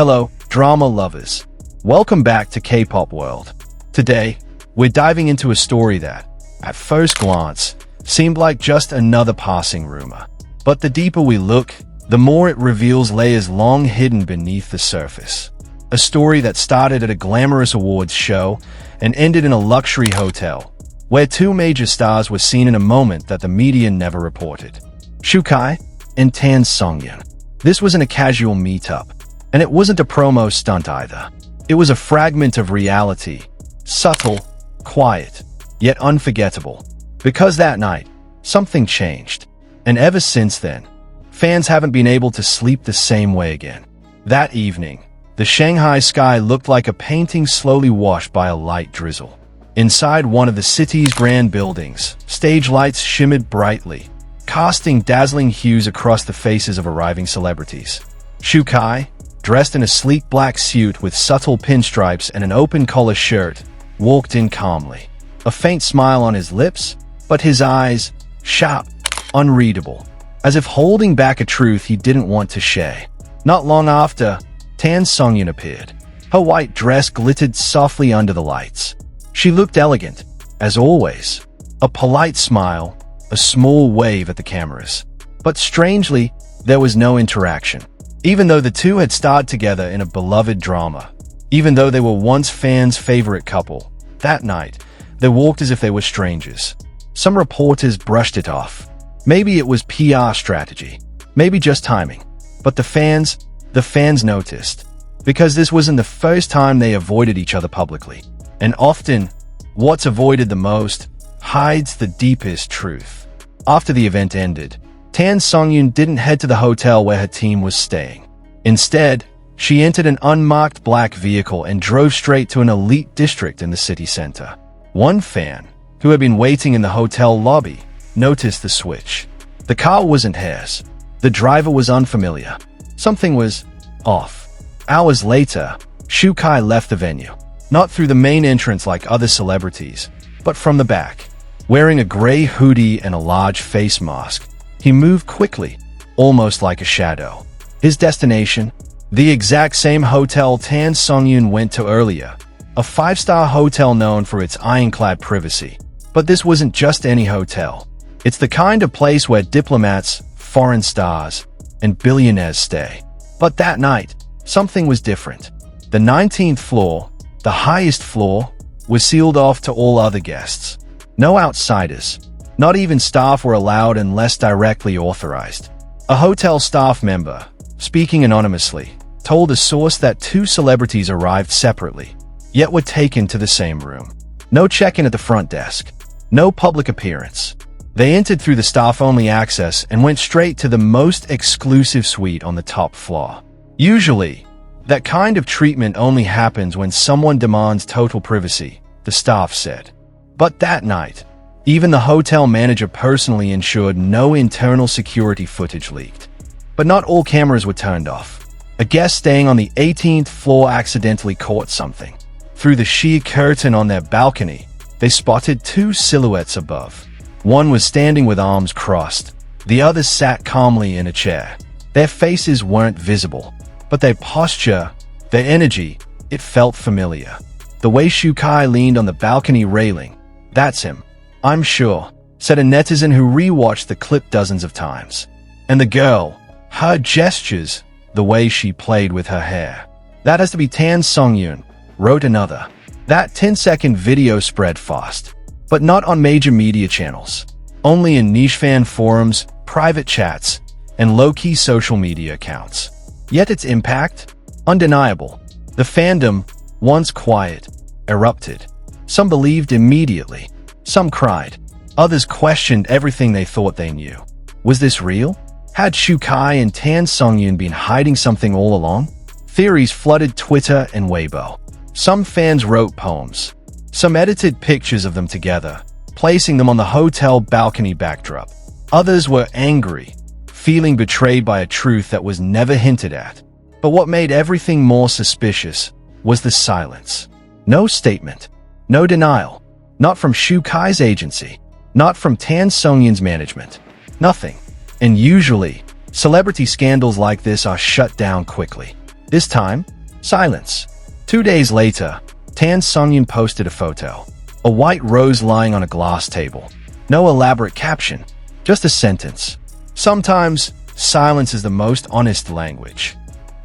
Hello, drama lovers. Welcome back to K-pop world. Today, we're diving into a story that, at first glance, seemed like just another passing rumor. But the deeper we look, the more it reveals layers long hidden beneath the surface. A story that started at a glamorous awards show and ended in a luxury hotel, where two major stars were seen in a moment that the media never reported. Kai and Tan Songyun. This wasn't a casual meetup, and it wasn't a promo stunt either. It was a fragment of reality, subtle, quiet, yet unforgettable. Because that night, something changed. And ever since then, fans haven't been able to sleep the same way again. That evening, the Shanghai sky looked like a painting slowly washed by a light drizzle. Inside one of the city's grand buildings, stage lights shimmered brightly, casting dazzling hues across the faces of arriving celebrities. Kai, dressed in a sleek black suit with subtle pinstripes and an open-collar shirt, walked in calmly. A faint smile on his lips, but his eyes, sharp, unreadable, as if holding back a truth he didn't want to share. Not long after, Tan Songyun appeared. Her white dress glittered softly under the lights. She looked elegant, as always. A polite smile, a small wave at the cameras. But strangely, there was no interaction. Even though the two had starred together in a beloved drama, even though they were once fans' favorite couple, that night, they walked as if they were strangers. Some reporters brushed it off. Maybe it was PR strategy, maybe just timing. But the fans noticed, because this wasn't the first time they avoided each other publicly. And often, what's avoided the most hides the deepest truth. After the event ended, Tan Songyun didn't head to the hotel where her team was staying. Instead, she entered an unmarked black vehicle and drove straight to an elite district in the city center. One fan, who had been waiting in the hotel lobby, noticed the switch. The car wasn't hers. The driver was unfamiliar. Something was off. Hours later, Kai left the venue, not through the main entrance like other celebrities, but from the back. Wearing a gray hoodie and a large face mask, he moved quickly, almost like a shadow. His destination? The exact same hotel Tan Songyun went to earlier, a five-star hotel known for its ironclad privacy. But this wasn't just any hotel. It's the kind of place where diplomats, foreign stars, and billionaires stay. But that night, something was different. The 19th floor, the highest floor, was sealed off to all other guests. No outsiders. Not even staff were allowed unless directly authorized. A hotel staff member, speaking anonymously, told a source that two celebrities arrived separately, yet were taken to the same room. No check-in at the front desk. No public appearance. They entered through the staff-only access and went straight to the most exclusive suite on the top floor. Usually, that kind of treatment only happens when someone demands total privacy, the staff said. But that night, even the hotel manager personally ensured no internal security footage leaked. But not all cameras were turned off. A guest staying on the 18th floor accidentally caught something. Through the sheer curtain on their balcony, they spotted two silhouettes above. One was standing with arms crossed. The other sat calmly in a chair. Their faces weren't visible, but their posture, their energy, it felt familiar. The way Kai leaned on the balcony railing, "That's him, I'm sure," said a netizen who rewatched the clip dozens of times. And the girl, her gestures, the way she played with her hair. "That has to be Tan Songyun," wrote another. That 10-second video spread fast, but not on major media channels. Only in niche fan forums, private chats, and low-key social media accounts. Yet its impact? Undeniable. The fandom, once quiet, erupted. Some believed immediately. Some cried. Others questioned everything they thought they knew. Was this real? Had Kai and Tan Songyun been hiding something all along? Theories flooded Twitter and Weibo. Some fans wrote poems. Some edited pictures of them together, placing them on the hotel balcony backdrop. Others were angry, feeling betrayed by a truth that was never hinted at. But what made everything more suspicious was the silence. No statement. No denial. Not from Kai's agency. Not from Tan Songyun's management. Nothing. And usually, celebrity scandals like this are shut down quickly. This time, silence. 2 days later, Tan Songyun posted a photo. A white rose lying on a glass table. No elaborate caption, just a sentence. Sometimes, silence is the most honest language.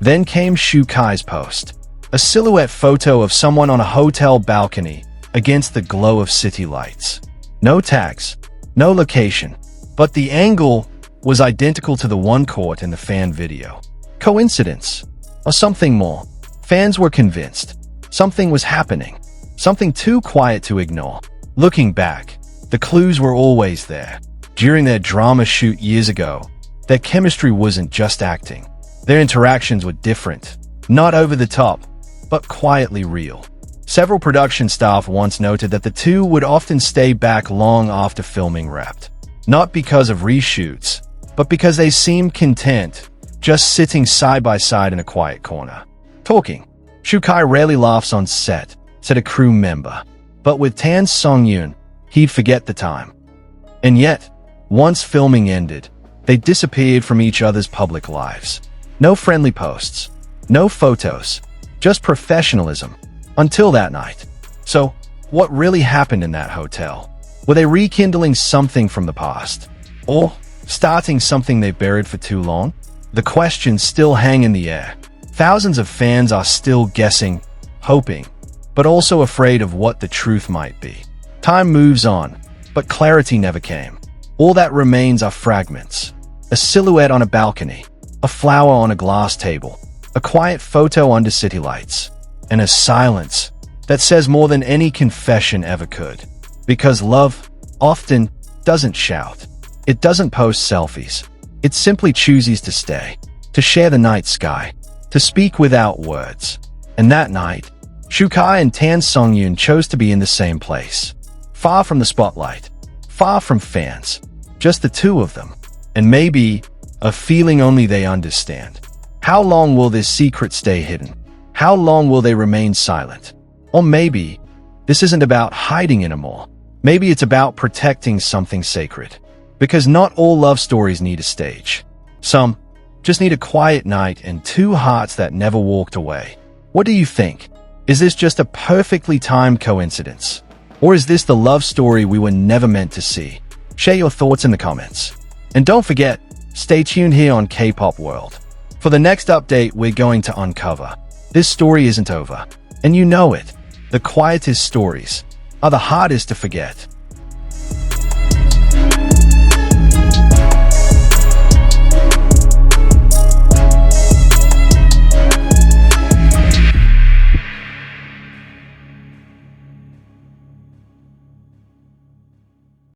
Then came Kai's post. A silhouette photo of someone on a hotel balcony against the glow of city lights. No tags, no location, but the angle was identical to the one caught in the fan video. Coincidence? Or something more? Fans were convinced. Something was happening. Something too quiet to ignore. Looking back, the clues were always there. During their drama shoot years ago, their chemistry wasn't just acting. Their interactions were different. Not over the top, but quietly real. Several production staff once noted that the two would often stay back long after filming wrapped. Not because of reshoots, but because they seemed content, just sitting side by side in a quiet corner. Talking. Kai rarely laughs on set, said a crew member. But with Tan Songyun, he'd forget the time. And yet, once filming ended, they disappeared from each other's public lives. No friendly posts, no photos, just professionalism. Until that night. So, what really happened in that hotel? Were they rekindling something from the past? Or starting something they buried for too long? The questions still hang in the air. Thousands of fans are still guessing, hoping, but also afraid of what the truth might be. Time moves on, but clarity never came. All that remains are fragments. A silhouette on a balcony, a flower on a glass table, a quiet photo under city lights, and a silence that says more than any confession ever could. Because love often doesn't shout. It doesn't post selfies. It simply chooses to stay, to share the night sky, to speak without words. And that night, Kai and Tan Songyun chose to be in the same place. Far from the spotlight, far from fans, just the two of them. And maybe a feeling only they understand. How long will this secret stay hidden? How long will they remain silent? Or maybe this isn't about hiding anymore. Maybe it's about protecting something sacred. Because not all love stories need a stage. Some just need a quiet night and two hearts that never walked away. What do you think? Is this just a perfectly timed coincidence? Or is this the love story we were never meant to see? Share your thoughts in the comments. And don't forget, stay tuned here on K-Pop World. For the next update, we're going to uncover. This story isn't over. And you know it. The quietest stories are the hardest to forget.